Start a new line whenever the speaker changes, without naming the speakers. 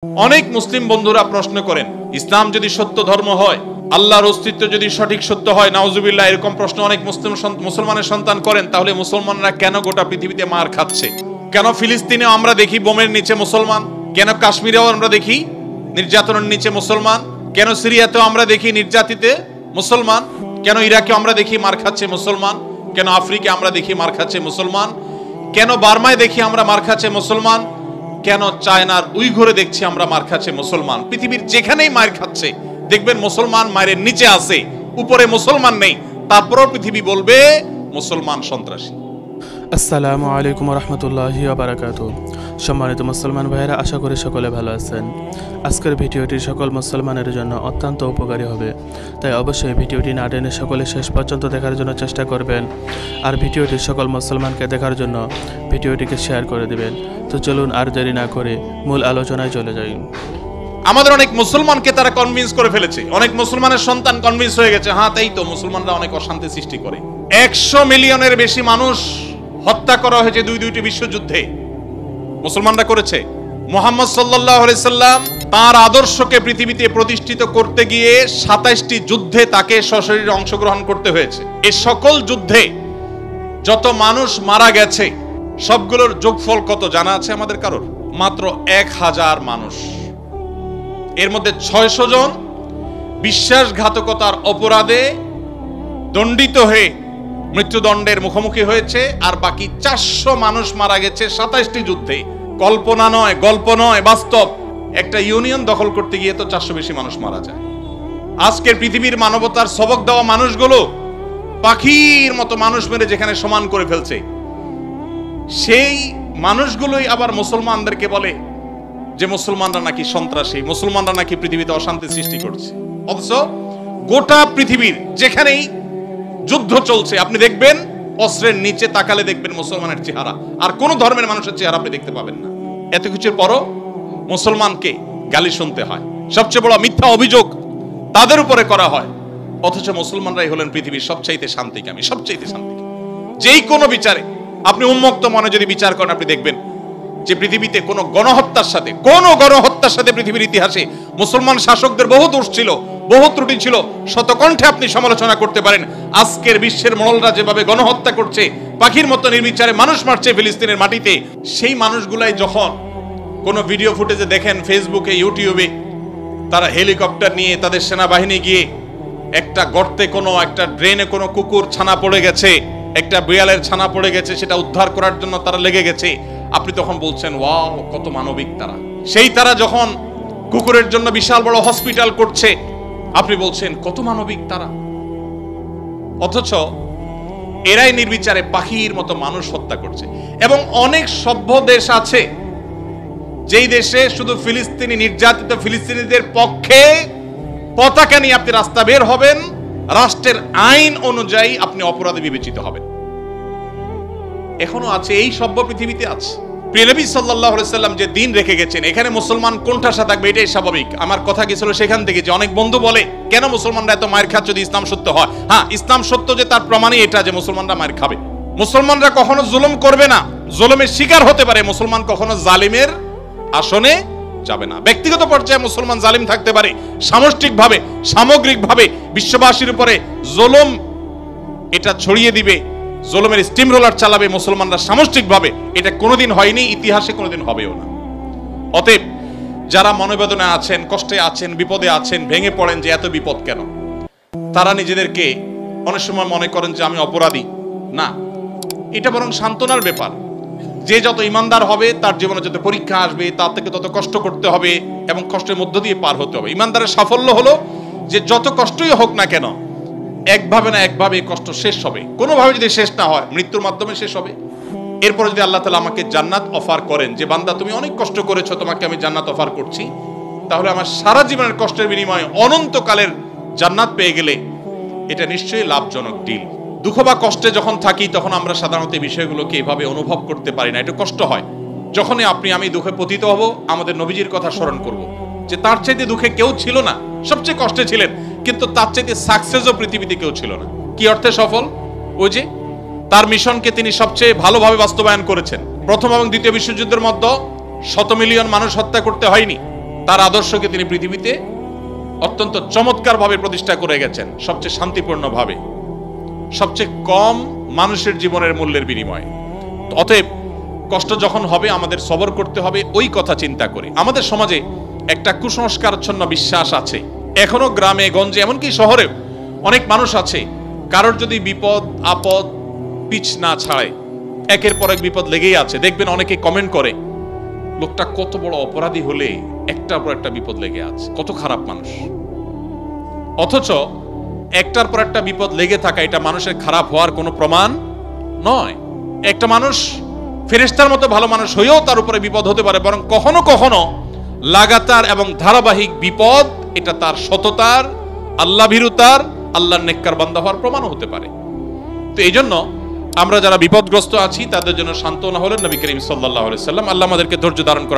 অনেক মুসলিম বন্ধুরা প্রশ্ন করেন, ইসলাম যদি সত্য ধর্ম হয়, আল্লাহর অস্তিত্ব যদি সঠিক সত্য হয়, নাউজুবিল্লাহ, এরকম প্রশ্ন অনেক মুসলমানের সন্তান করেন, তাহলে মুসলমানরা কেন গোটা পৃথিবীতে মার খাচ্ছে? কেন ফিলিস্তিনে আমরা দেখি বোমের নিচে মুসলমান? কেন কাশ্মীরেও আমরা দেখি নির্যাতনের নিচে মুসলমান? কেন সিরিয়াতেও আমরা দেখি নির্যাতিতে মুসলমান? কেন ইরাকে আমরা দেখি মার খাচ্ছে মুসলমান? কেন আফ্রিকা আমরা দেখি মার খাচ্ছে মুসলমান? কেন বার্মায় দেখি আমরা মার খাচ্ছে মুসলমান? কেন চায়নার উইঘুরে দেখছি আমরা মার খাচ্ছে মুসলমান? পৃথিবীর যেখানেই মার খাচ্ছে দেখবেন মুসলমান মায়ের নিচে আছে, উপরে মুসলমান নেই, তারপরও পৃথিবী বলবে মুসলমান সন্ত্রাসী।
আসসালামু আলাইকুম রহমতুল্লাহি ওয়া বারাকাতুহু। সম্মানিত মুসলমান ভাইয়েরা, আশা করি সকলে ভালো আছেন। আজকের ভিডিওটি সকল মুসলমানের জন্য অত্যন্ত উপকারী হবে, তাই অবশ্যই ভিডিওটি না টেনে সকলে শেষ পর্যন্ত দেখার জন্য চেষ্টা করবেন। আর ভিডিওটি সকল মুসলমানকে দেখার জন্য ভিডিওটিকে শেয়ার করে দেবেন। তো চলুন আর দেরি না করে মূল আলোচনায় চলে যাই।
আমাদের অনেক মুসলমানকে তারা কনভিন্স করে ফেলেছে, অনেক মুসলমানের সন্তান কনভিন্স হয়ে গেছে, হ্যাঁ তাই তো, মুসলমানরা অনেক অশান্তি সৃষ্টি করে। 100 মিলিয়নের বেশি মানুষ হত্যা করা হয়েছে দুইটি বিশ্বযুদ্ধে, মুসলমানরা করেছে। মুহাম্মদ সাল্লাল্লাহু আলাইহি সাল্লাম তার আদর্শকে পৃথিবীতে প্রতিষ্ঠিত করতে গিয়ে 27টি যুদ্ধে তাকে সশরীরে অংশগ্রহণ করতে হয়েছে। এই সকল যুদ্ধে যত মানুষ মারা গেছে সবগুলোর যোগফল কত জানা আছে আমাদের কারোর? মাত্র 1000 মানুষ। এর মধ্যে 600 জন বিশ্বাসঘাতকতার অপরাধে দণ্ডিত হয়ে মৃত্যুদণ্ডের মুখোমুখি হয়েছে, আর বাকি 400 মানুষ মারা গেছে 27টি যুদ্ধে। কল্পনা নয়, গল্প নয়, বাস্তব। একটা ইউনিয়ন দখল করতে গিয়ে তো 400 বেশি মানুষ মারা যায়। আজকের পৃথিবীর মানবতার সবক দেওয়া মানুষগুলো পাখির মতো মানুষ মেরে যেখানে সমান করে ফেলছে, সেই মানুষগুলোই আবার মুসলমানদেরকে বলে যে মুসলমানরা নাকি সন্ত্রাসী, মুসলমানরা নাকি পৃথিবীতে অশান্তি সৃষ্টি করছে। অথচ গোটা পৃথিবীর যেখানেই যুদ্ধ চলছে আপনি দেখবেন অস্ত্রের নিচে তাকালে দেখবেন মুসলমানের চেহারা, আর কোন ধর্মের মানুষের চেহারা আপনি দেখতে পাবেন না। এত কিছুর পরও মুসলমানকে গালি শুনতে হয়, সবচেয়ে বড় মিথ্যা অভিযোগ তাদের উপরে করা হয়। অথচ মুসলমানরাই হলেন পৃথিবীর সবচাইতে শান্তিকামী, সবচাইতে শান্তিকামী। যেই কোনো বিচারে আপনি উন্মুক্ত মনে যদি বিচার করেন, আপনি দেখবেন যে পৃথিবীতে কোনো গণহত্যার সাথে পৃথিবীর ইতিহাসে মুসলমান শাসকদের বহু দোষ ছিল, বহু ত্রুটি ছিল, শতকণ্ঠে আপনি সমালোচনা করতে পারেন। আজকের বিশ্বের মোড়লরা যেভাবে গণহত্যা করছে, পাখির মতো নির্বিচারে মানুষ মারছে ফিলিস্তিনের মাটিতে, সেই মানুষগুলাই যখন কোনো ভিডিও ফুটেজে দেখেন ফেসবুকে, ইউটিউবে, তারা হেলিকপ্টার নিয়ে তাদের সেনাবাহিনী গিয়ে একটা গর্তে, কোনো একটা ড্রেনে কোনো কুকুর ছানা পড়ে গেছে, একটা বিড়ালের ছানা পড়ে গেছে, সেটা উদ্ধার করার জন্য তারা লেগে গেছে, আপনি তখন বলছেন ওয়াও কত মানবিক তারা। সেই তারা যখন কুকুরের জন্য বিশাল বড় হসপিটাল করছে, আপনি বলছেন কত মানবিক তারা। অথচ এরাই নির্বিচারে পাখির মতো মানুষ হত্যা করছে। এবং অনেক সভ্য দেশ আছে যেই দেশে শুধু ফিলিস্তিনি নির্যাতিত ফিলিস্তিনিদের পক্ষে পতাকা নিয়ে আপনি রাস্তা বের হবেন, রাষ্ট্রের আইন অনুযায়ী আপনি অপরাধী বিবেচিত হবেন। এখনো আছে, এই সভ্য পৃথিবীতে আছে। প্রিয় নবী সাল্লাল্লাহু আলাইহি সাল্লাম যে দিন রেখে গেছেন, এখানে মুসলমান কোণঠাসা থাকবে, এটাই স্বাভাবিক। আমার কথা গেছিল সেখান থেকে যে অনেক বন্ধু বলে কেন মুসলমানরা এত মায়ের খাচ্ছে যদি ইসলাম সত্য হয়? হ্যাঁ, ইসলাম সত্য যে তার প্রমাণই এটা যে মুসলমানরা মায়ের খাবে। মুসলমানরা কখনো জুলুম করবে না, জুলুমের শিকার হতে পারে, মুসলমান কখনো জালিমের আসনে যাবে না। ব্যক্তিগত পর্যায়ে মুসলমান জালিম থাকতে পারে, সামষ্টিকভাবে, সামগ্রিকভাবে বিশ্ববাসীর উপরে জুলুম এটা ছড়িয়ে দিবে, জুলুমের স্টিম রোলার চালাবে মুসলমানরা সামষ্টিকভাবে, এটা কোনোদিন হয়নি, ইতিহাসে কোনোদিন হবেও না। অতএব যারা মনোবেদনায় আছেন, কষ্টে আছেন, বিপদে আছেন, ভেঙে পড়েন যে এত বিপদ কেন, তারা নিজেদেরকে অনেক সময় মনে করেন যে আমি অপরাধী। না, এটা বরং সান্ত্বনার ব্যাপার। যে যত ইমানদার হবে তার জীবনে যত পরীক্ষা আসবে, তার থেকে তত কষ্ট করতে হবে এবং কষ্টের মধ্য দিয়ে পার হতে হবে। ইমানদারের সাফল্য হলো যে যত কষ্টই হোক না কেন, একভাবে না একভাবে কষ্ট শেষ হবে। কোনোভাবে যদি শেষ না হয়, মৃত্যুর মাধ্যমে শেষ হবে। এরপরে যদি আল্লাহ তাআলা আমাকে জান্নাত অফার করেন যে বান্দা তুমি অনেক কষ্ট করেছো, তোমাকে আমি জান্নাত অফার করছি, তাহলে আমার সারা জীবনের কষ্টের বিনিময়ে অনন্তকালের জান্নাত পেয়ে গেলে এটা নিশ্চয়ই লাভজনক ডিল। দুঃখ বা কষ্টে যখন থাকি তখন আমরা সাধারণত এই বিষয়গুলোকে এভাবে অনুভব করতে পারি না, একটু কষ্ট হয়। যখনই আপনি আমি দুঃখে পতিত হব, আমাদের নবীজির কথা স্মরণ করব যে তার চাইতে দুঃখে কেউ ছিল না, সবচেয়ে কষ্টে ছিলেন, কিন্তু তার চাইতে সাকসেসও পৃথিবীতে কেউ ছিল না। কি অর্থে সফল? ওই যে তার মিশনকে তিনি সবচেয়ে ভালোভাবে বাস্তবায়ন করেছেন। প্রথম এবং দ্বিতীয় বিশ্বযুদ্ধের মধ্যে 100 মিলিয়ন মানুষ হত্যা করতে হয়নি, তার আদর্শকে তিনি পৃথিবীতে অত্যন্ত চমৎকারভাবে প্রতিষ্ঠা করে গেছেন, সবচেয়ে শান্তিপূর্ণভাবে, সবচেয়ে কম মানুষের জীবনের মূল্যের বিনিময়ে। অতএব কষ্ট যখন হবে আমাদের সবর করতে হবে ওই কথা চিন্তা করে। আমাদের সমাজে একটা কুসংস্কারাচ্ছন্ন বিশ্বাস আছে এখনো, গ্রামে গঞ্জে এমনকি শহরেও অনেক মানুষ আছে, কারোর যদি বিপদ আপদ পিছ না ছাড়ে একের পর এক বিপদ লেগেই আছে। দেখবেন অনেকে কমেন্ট করে, লোকটা কত বড় অপরাধী হলে একটার পর একটা বিপদ লেগে আছে, কত খারাপ মানুষ। অথচ একটার পর একটা বিপদ লেগে থাকা এটা মানুষের খারাপ হওয়ার কোনো প্রমাণ নয়। একটা মানুষ ফেরেশতার মতো ভালো মানুষ হয়েও তার উপরে বিপদ হতে পারে, বরং কখনো কখনো লাগাতার এবং ধারাবাহিক বিপদ এটা তার সততার, আল্লাহ ভীরুতার, আল্লাহর নেককার বান্দা হওয়ার প্রমাণও হতে পারে। তো এই জন্য আমরা যারা বিপদগ্রস্ত আছি তাদের জন্য সান্ত্বনা হলেন নবী করিম সাল্লাল্লাহু আলাইহি ওয়াসাল্লাম। আল্লাহ আমাদেরকে ধৈর্য ধারণ করার